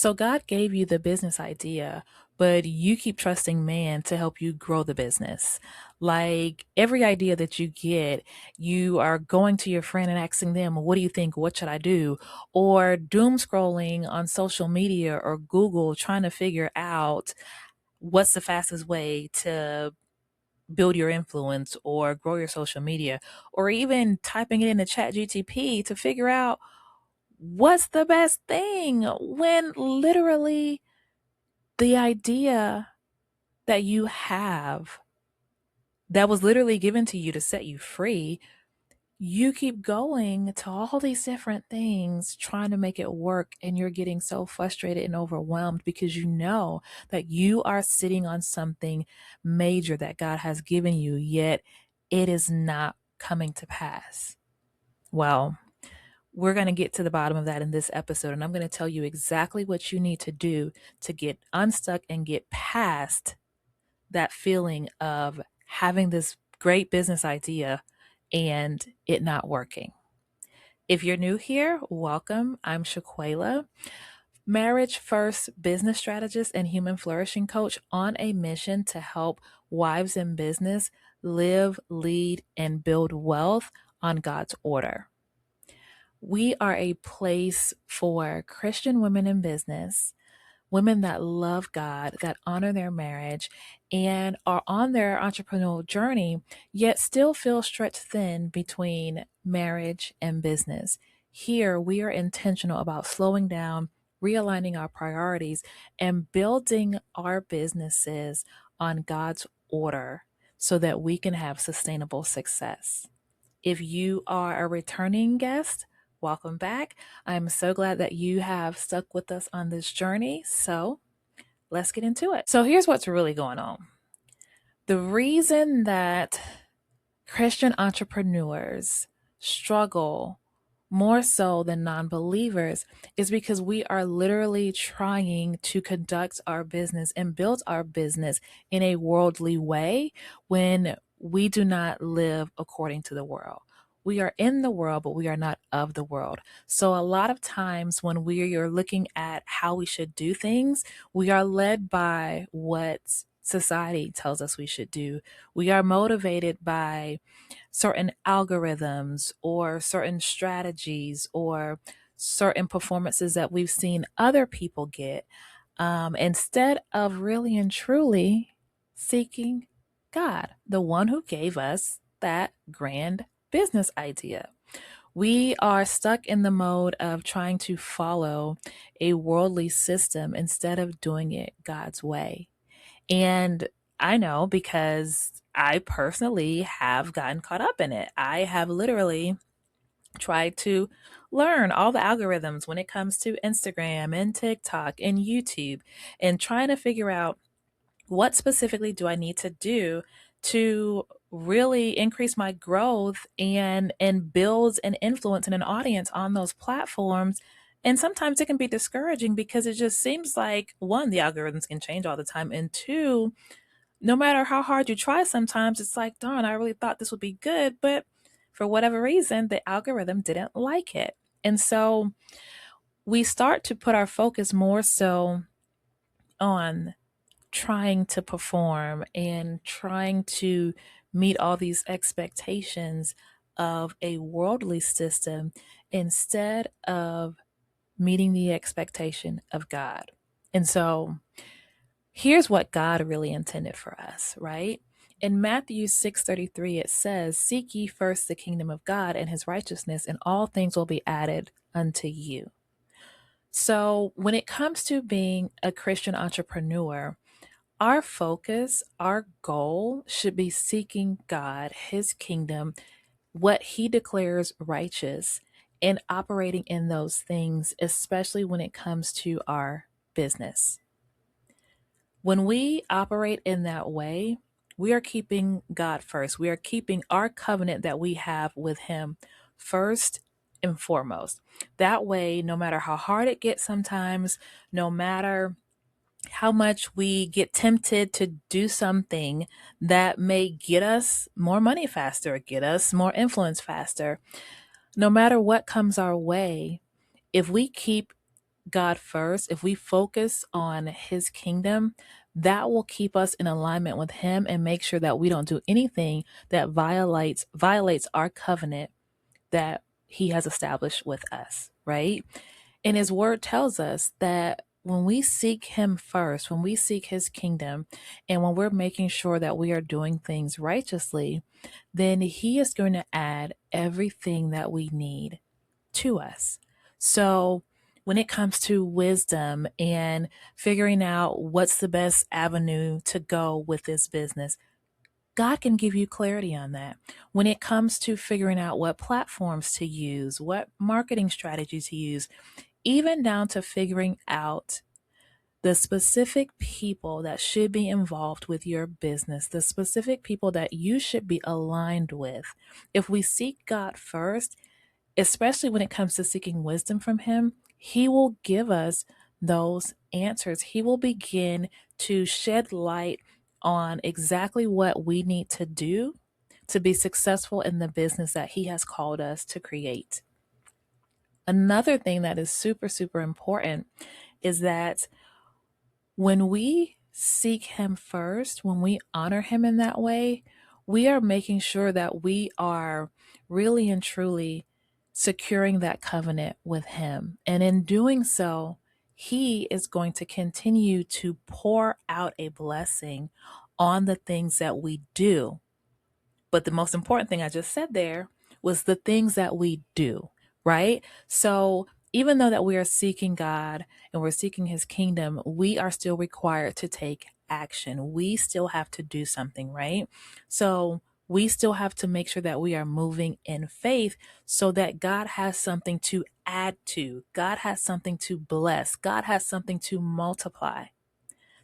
So God gave you the business idea, but you keep trusting man to help you grow the business. Like every idea that you get, you are going to your friend and asking them, what do you think? What should I do? Or doom scrolling on social media or Google trying to figure out what's the fastest way to build your influence or grow your social media, or even typing it into chat GTP to figure out what's the best thing when literally the idea that you have that was literally given to you to set you free, you keep going to all these different things trying to make it work, and you're getting so frustrated and overwhelmed because you know that you are sitting on something major that God has given you, yet it is not coming to pass. Well, we're going to get to the bottom of that in this episode, and I'm going to tell you exactly what you need to do to get unstuck and get past that feeling of having this great business idea and it not working. If you're new here, welcome. I'm Shaquela, marriage first business strategist and human flourishing coach on a mission to help wives in business live, lead, and build wealth on God's order. We are a place for Christian women in business, women that love God, that honor their marriage, and are on their entrepreneurial journey, yet still feel stretched thin between marriage and business. Here, we are intentional about slowing down, realigning our priorities, and building our businesses on God's order so that we can have sustainable success. If you are a returning guest, welcome back. I'm so glad that you have stuck with us on this journey. So let's get into it. So here's what's really going on. The reason that Christian entrepreneurs struggle more so than non believers is because we are literally trying to conduct our business and build our business in a worldly way when we do not live according to the world. We are in the world, but we are not of the world. So, a lot of times when we are looking at how we should do things, we are led by what society tells us we should do. We are motivated by certain algorithms or certain strategies or certain performances that we've seen other people get, instead of really and truly seeking God, the one who gave us that grand business idea. We are stuck in the mode of trying to follow a worldly system instead of doing it God's way. And I know because I personally have gotten caught up in it. I have literally tried to learn all the algorithms when it comes to Instagram and TikTok and YouTube, and trying to figure out what specifically do I need to do to really increase my growth and build an influence and an audience on those platforms. And sometimes it can be discouraging because it just seems like, one, the algorithms can change all the time, and two, no matter how hard you try, sometimes it's like, darn, I really thought this would be good, but for whatever reason the algorithm didn't like it. And so we start to put our focus more so on trying to perform and trying to meet all these expectations of a worldly system instead of meeting the expectation of God. And so here's what God really intended for us, right? In Matthew 6:33, it says, "Seek ye first the kingdom of God and his righteousness, and all things will be added unto you." So when it comes to being a Christian entrepreneur, our focus, our goal should be seeking God, his kingdom, what he declares righteous, and operating in those things, especially when it comes to our business. When we operate in that way, we are keeping God first. We are keeping our covenant that we have with him first and foremost. That way, no matter how hard it gets sometimes, no matter how much we get tempted to do something that may get us more money faster, get us more influence faster, no matter what comes our way, if we keep God first, if we focus on his kingdom, that will keep us in alignment with him and make sure that we don't do anything that violates our covenant that he has established with us, right? And his word tells us that when we seek him first, when we seek his kingdom, and when we're making sure that we are doing things righteously, then he is going to add everything that we need to us. So when it comes to wisdom and figuring out what's the best avenue to go with this business, God can give you clarity on that. When it comes to figuring out what platforms to use, what marketing strategy to use, even down to figuring out the specific people that should be involved with your business, the specific people that you should be aligned with. If we seek God first, especially when it comes to seeking wisdom from him, he will give us those answers. He will begin to shed light on exactly what we need to do to be successful in the business that he has called us to create. Another thing that is super, super important is that when we seek him first, when we honor him in that way, we are making sure that we are really and truly securing that covenant with him. And in doing so, he is going to continue to pour out a blessing on the things that we do. But the most important thing I just said there was the things that we do, right? So even though that we are seeking God and we're seeking his kingdom, we are still required to take action. We still have to do something, right? So we still have to make sure that we are moving in faith so that God has something to add to. God has something to bless. God has something to multiply.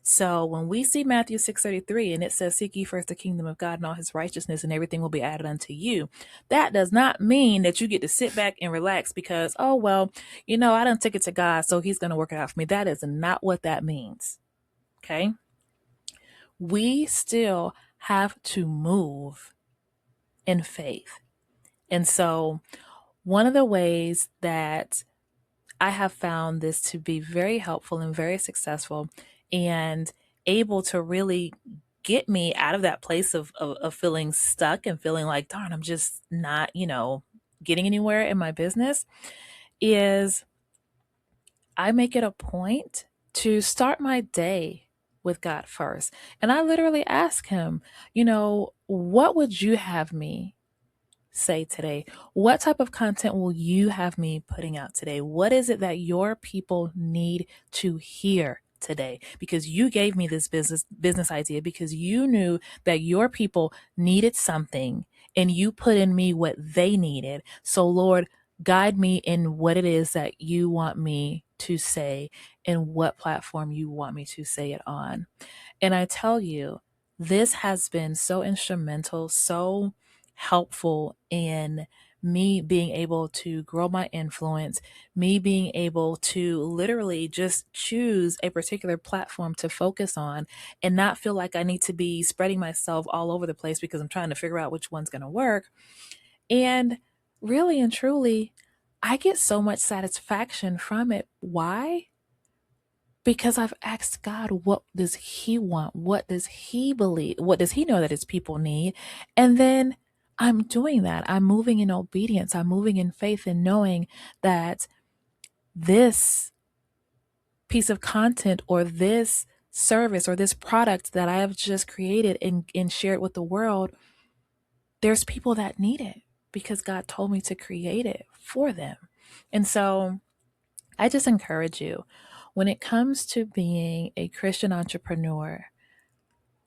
So when we see Matthew 6:33 and it says, seek ye first the kingdom of God and all his righteousness and everything will be added unto you, that does not mean that you get to sit back and relax because, oh, well, I done took it to God, so he's going to work it out for me. That is not what that means. Okay. We still have to move in faith. And so one of the ways that I have found this to be very helpful and very successful and able to really get me out of that place of feeling stuck and feeling like, darn, I'm just not, getting anywhere in my business is I make it a point to start my day with God first. And I literally ask him, what would you have me say today? What type of content will you have me putting out today? What is it that your people need to hear today? Because you gave me this business idea because you knew that your people needed something and you put in me what they needed. So Lord, guide me in what it is that you want me to say and what platform you want me to say it on. And I tell you, this has been so instrumental, so helpful in me being able to grow my influence, me being able to literally just choose a particular platform to focus on and not feel like I need to be spreading myself all over the place because I'm trying to figure out which one's going to work. And really and truly, I get so much satisfaction from it. Why? Because I've asked God, what does he want? What does he believe? What does he know that his people need? And then I'm doing that. I'm moving in obedience. I'm moving in faith and knowing that this piece of content or this service or this product that I have just created and shared with the world, there's people that need it because God told me to create it for them. And so I just encourage you, when it comes to being a Christian entrepreneur,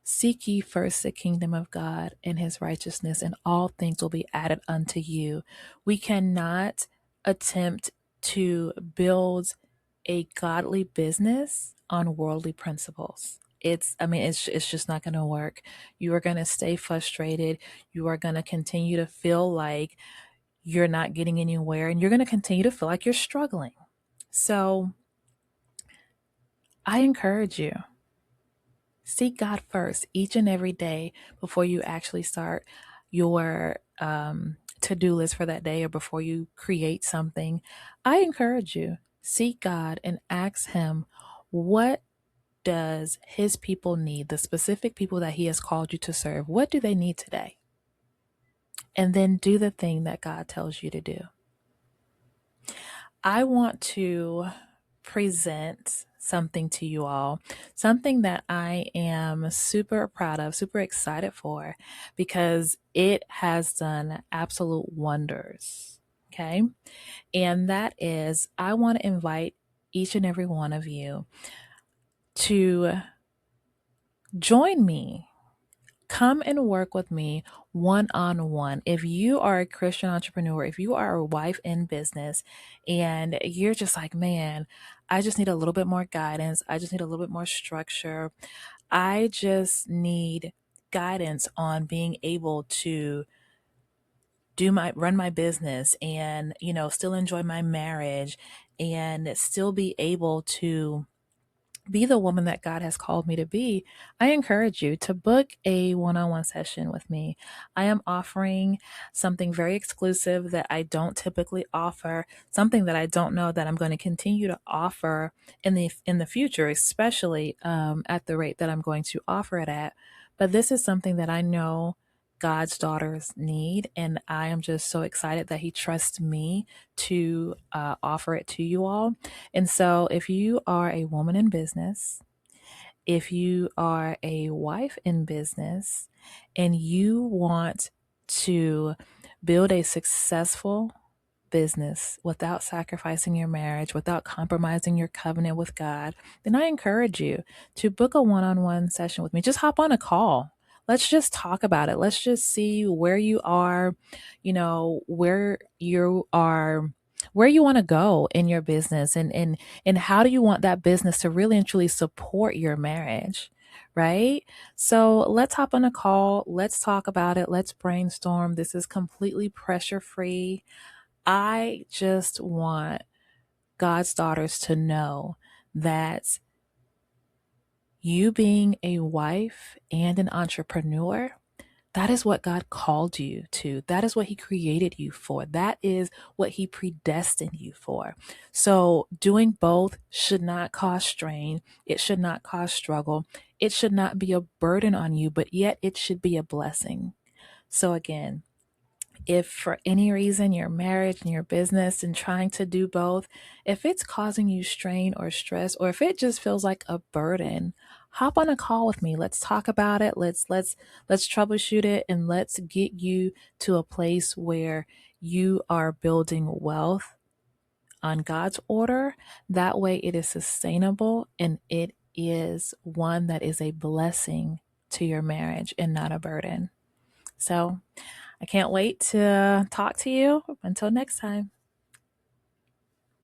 seek ye first the kingdom of God and his righteousness, and all things will be added unto you. We cannot attempt to build a godly business on worldly principles. It's just not going to work. You are going to stay frustrated. You are going to continue to feel like you're not getting anywhere, and you're going to continue to feel like you're struggling. So I encourage you, seek God first each and every day before you actually start your to-do list for that day or before you create something. I encourage you Seek God and ask Him, what does His people need? The specific people that He has called you to serve, what do they need today? And then do the thing that God tells you to do. I want to present something to you all, something that I am super proud of, super excited for, because it has done absolute wonders. Okay. And that is, I want to invite each and every one of you to join me. Come and work with me one-on-one. If you are a Christian entrepreneur, if you are a wife in business and you're just like, man, I just need a little bit more guidance. I just need a little bit more structure. I just need guidance on being able to run my business and, still enjoy my marriage and still be able to be the woman that God has called me to be, I encourage you to book a one-on-one session with me. I am offering something very exclusive that I don't typically offer, something that I don't know that I'm going to continue to offer in the future, especially at the rate that I'm going to offer it at. But this is something that I know God's daughters need, and I am just so excited that He trusts me to offer it to you all. And so, if you are a woman in business, if you are a wife in business, and you want to build a successful business without sacrificing your marriage, without compromising your covenant with God, then I encourage you to book a one-on-one session with me. Just hop on a call. Let's just talk about it. Let's just see where you are, where you are, where you want to go in your business, and how do you want that business to really and truly support your marriage, right? So let's hop on a call. Let's talk about it. Let's brainstorm. This is completely pressure free. I just want God's daughters to know that you being a wife and an entrepreneur, that is what God called you to. That is what He created you for. That is what He predestined you for. So doing both should not cause strain. It should not cause struggle. It should not be a burden on you, but yet it should be a blessing. So again, if for any reason your marriage and your business and trying to do both, if it's causing you strain or stress, or if it just feels like a burden, hop on a call with me. Let's talk about it. Let's troubleshoot it, and let's get you to a place where you are building wealth on God's order. That way it is sustainable and it is one that is a blessing to your marriage and not a burden. So I can't wait to talk to you. Until next time.